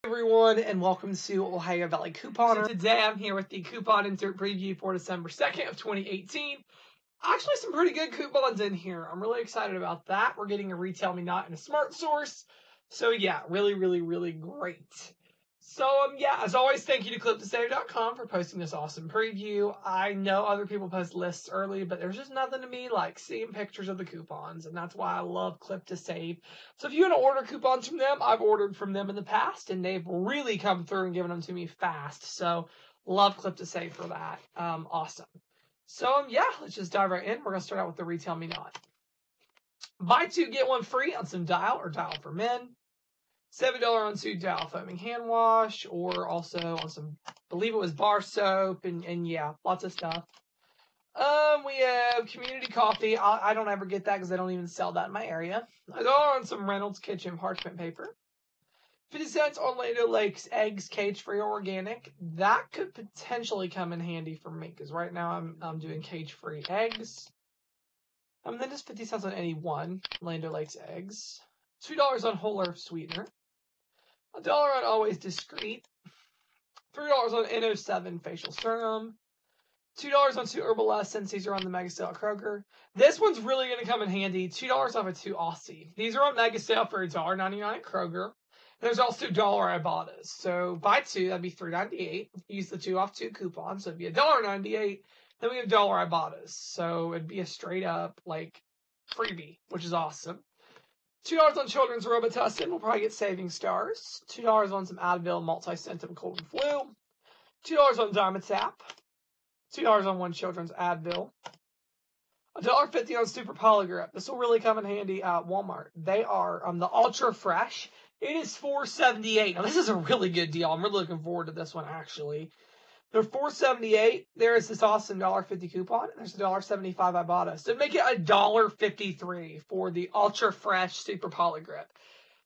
Everyone, and welcome to Ohio Valley Couponer. So today I'm here with the coupon insert preview for December 2nd of 2018. Actually, some pretty good coupons in here. I'm really excited about that. We're getting a Retailmenot and a Smart Source. So yeah, really great. So as always, thank you to clip2save.com for posting this awesome preview. I know other people post lists early, but there's just nothing to me like seeing pictures of the coupons, and that's why I love Clip2Save. So if you want to order coupons from them, I've ordered from them in the past, and they've really come through and given them to me fast. So love Clip2Save for that. Awesome. So let's just dive right in. We're gonna start out with the Retailmenot. Buy two, get one free on some Dial or Dial for Men. $7 on two Dial foaming hand wash, or also on some, I believe it was bar soap, and yeah, lots of stuff. We have community coffee. I don't ever get that because they don't even sell that in my area. $1 on some Reynolds Kitchen parchment paper. 50 cents on Lando Lake's eggs, cage-free or organic. That could potentially come in handy for me because right now I'm doing cage-free eggs. Then just 50 cents on any one Lando Lake's eggs. $2 on whole earth sweetener. $1 on Always Discreet. $3 on N07 facial serum. $2 on two Herbal Essence. These are on the Mega Sale at Kroger. This one's really going to come in handy. $2 off of two Aussie. These are on Mega Sale for $1.99 at Kroger. There's also $1 Ibottas. So buy two, that'd be $3.98. Use the 2 off 2 coupon, so it'd be $1.98. Then we have $1 Ibottas. So it'd be a straight up like freebie, which is awesome. $2 on children's Robitussin. We'll probably get saving stars. $2 on some Advil multi-symptom cold and flu. $2 on Dimetapp. $2 on one children's Advil. $1.50 on Super Polygrip. This will really come in handy at Walmart. They are the Ultra Fresh. It is $4.78. Now this is a really good deal. I'm really looking forward to this one actually. They're $4.78. There is this awesome $1.50 coupon. There's $1.75 Ibotta. So make it $1.53 for the Ultra Fresh Super Polygrip.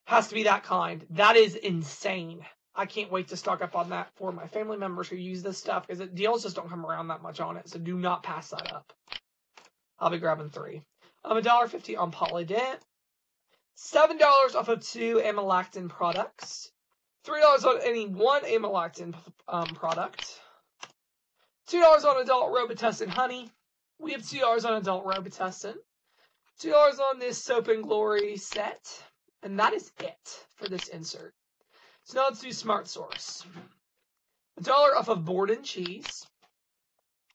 Has to be that kind. That is insane. I can't wait to stock up on that for my family members who use this stuff because deals just don't come around that much on it. So do not pass that up. I'll be grabbing 3. $1.50 on Polydent. $7 off of 2 amylactin products. $3 on any one amylactin product. $2 on adult Robitussin honey. We have $2 on adult Robitussin. $2 on this Soap and Glory set. And that is it for this insert. So now let's do Smart Source. $1 off of board and cheese.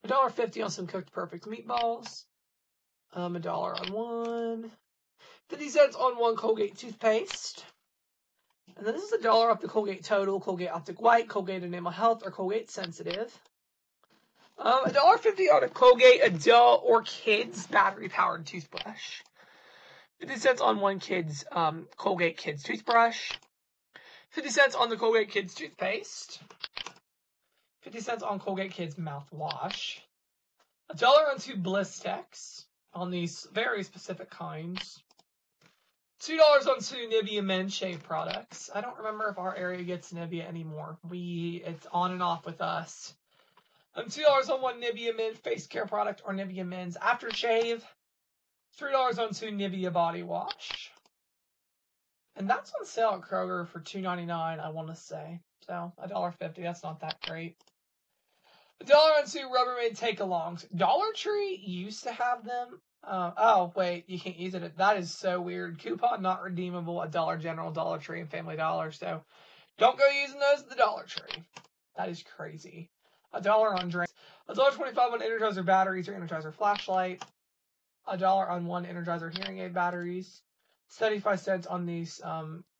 $1.50 on some cooked perfect meatballs. $1 on one. 50 cents on one Colgate toothpaste. And then this is $1 off the Colgate Total, Colgate Optic White, Colgate Enamel Health, or Colgate Sensitive. $1.50 on a Colgate Adult or Kids battery-powered toothbrush. 50 cents on one Kids Colgate Kids toothbrush. 50 cents on the Colgate Kids toothpaste. 50 cents on Colgate Kids mouthwash. $1 on 2 Bliss Techs on these very specific kinds. $2 on 2 Nivea Men shave products. I don't remember if our area gets Nivea anymore. It's on and off with us. $2 on 1 Nivea Men face care product or Nivea Men's aftershave. $3 on 2 Nivea body wash. And that's on sale at Kroger for $2.99, I want to say. So $1.50, that's not that great. $1 on 2 Rubbermaid take-alongs. Dollar Tree used to have them. Oh, wait, you can't use it. That is so weird. Coupon not redeemable at Dollar General, Dollar Tree, and Family Dollar. So don't go using those at the Dollar Tree. That is crazy. $1 on drinks. $1.25 on Energizer batteries or Energizer flashlight. $1 on 1 Energizer hearing aid batteries. 75 cents on these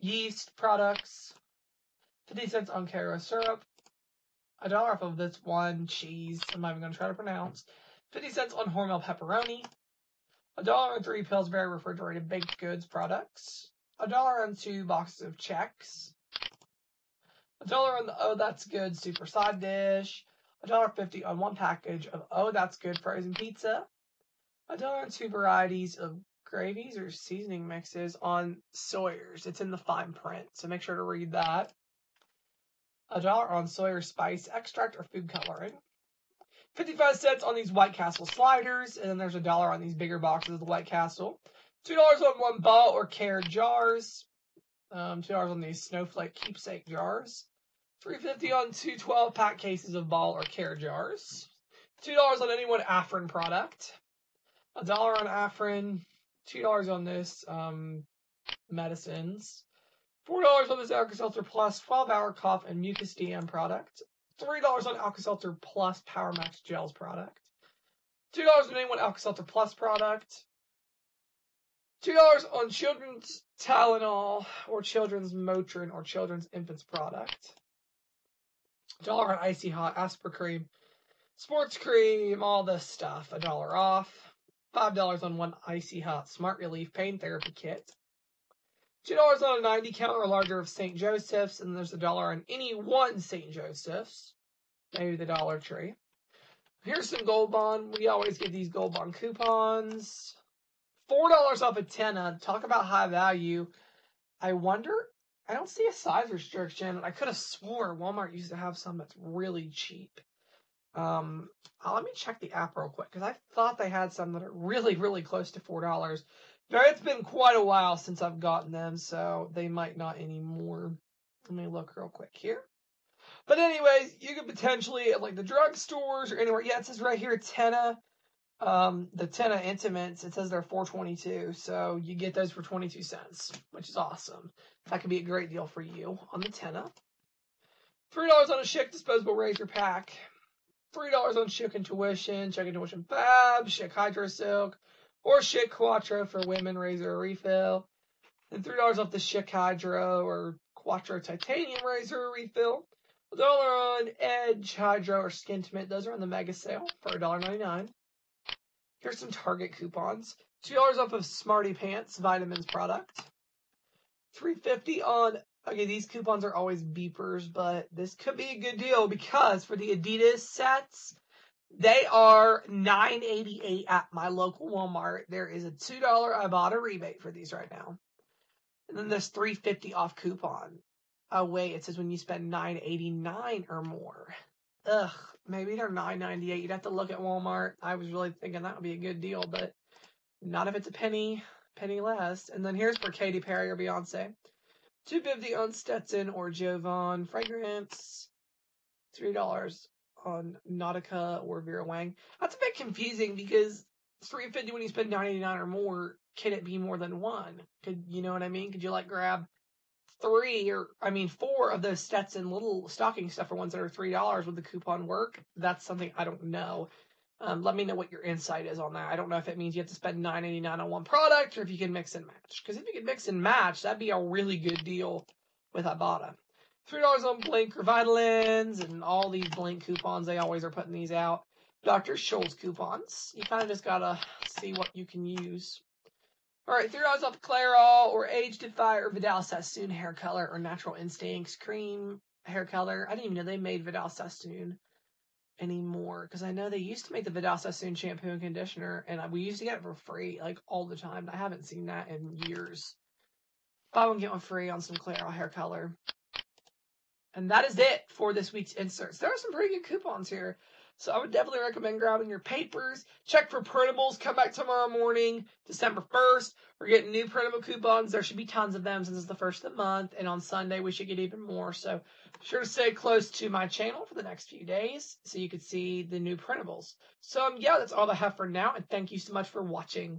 yeast products. 50 cents on Caro syrup. $1 off of this one cheese I'm not even going to try to pronounce. 50 cents on Hormel pepperoni. $1 on 3 Pillsbury refrigerated baked goods products. $1 on 2 boxes of Chex. $1 on the Oh That's Good super side dish. $1.50 on 1 package of Oh That's Good frozen pizza. $1 on 2 varieties of gravies or seasoning mixes on Sawyer's. It's in the fine print, so make sure to read that. $1 on Sawyer spice extract or food coloring. 55 cents on these White Castle sliders, and then there's $1 on these bigger boxes of the White Castle. $2 on 1 Ball or Care jars. $2 on these Snowflake keepsake jars. $3.50 on 2 12-pack cases of ball or care jars. $2 on any one Afrin product. $1 on Afrin. $2 on this medicines. $4 on this Alka-Seltzer Plus 12-hour cough and mucus DM product. $3 on Alka-Seltzer Plus Power Max Gels product. $2 on any one Alka-Seltzer Plus product. $2 on children's Tylenol or children's Motrin or children's infants product. $1 on Icy Hot Asper Cream, Sports Cream, all this stuff. $1 off. $5 on one Icy Hot Smart Relief Pain Therapy Kit. $2 on a 90 count or larger of St. Joseph's, and there's $1 on any one St. Joseph's, maybe the Dollar Tree. Here's some Gold Bond. We always get these Gold Bond coupons. $4 off a tenna. Talk about high value. I wonder, I don't see a size restriction. I could have swore Walmart used to have some that's really cheap. Let me check the app real quick, because I thought they had some that are really, really close to $4. It's been quite a while since I've gotten them, so they might not anymore. Let me look real quick here. But anyways, you could potentially, at like the drugstores or anywhere, yeah, it says right here, tenna. The tenna Intimates, it says they're $4.22, so you get those for 22 cents, which is awesome. That could be a great deal for you on the tenna. $3 on a Schick disposable razor pack. $3 on Schick Intuition, Schick Intuition Fab, Schick Hydro Silk, or Schick Quattro for women razor refill. And $3 off the Schick Hydro or Quattro Titanium razor refill. $1 on Edge Hydro or Skintimate. Those are on the mega sale for $1.99. Here's some Target coupons. $2 off of Smarty Pants Vitamins product. $3.50 on, okay, these coupons are always beepers, but this could be a good deal because for the Adidas sets, they are $9.88 at my local Walmart. There is a $2 Ibotta rebate for these right now. And then there's $3.50 off coupon. Oh, wait, it says when you spend $9.89 or more. Ugh, maybe they're $9.98. You'd have to look at Walmart. I was really thinking that would be a good deal, but not if it's a penny less. And then here's for Katy Perry or Beyonce. $2.50 on Stetson or Jovan fragrance. $3 on Nautica or Vera Wang. That's a bit confusing because it's $3.50 when you spend $9.89 or more. Can it be more than one? Could you know what I mean? Could you like grab 4 of those Stetson little stocking stuffer ones that are $3? Would the coupon work? That's something I don't know. Let me know what your insight is on that. I don't know if it means you have to spend $9.89 on one product or if you can mix and match. Because if you can mix and match, that'd be a really good deal with Ibotta. $3 on Blink or Vitalins and all these Blink coupons. They always are putting these out. Dr. Scholl's coupons. You kind of just gotta see what you can use. Alright, $3 off Clairol or Age Defy or Vidal Sassoon hair color or Natural Instincts cream hair color. I didn't even know they made Vidal Sassoon anymore because I know they used to make the Vidal Sassoon shampoo and conditioner and we used to get it for free like all the time. I haven't seen that in years. Buy one, get one free on some Clairol hair color. And that is it for this week's inserts. There are some pretty good coupons here. So I would definitely recommend grabbing your papers. Check for printables. Come back tomorrow morning, December 1st. We're getting new printable coupons. There should be tons of them since it's the first of the month. And on Sunday, we should get even more. So be sure to stay close to my channel for the next few days so you can see the new printables. So, yeah, that's all I have for now. And thank you so much for watching.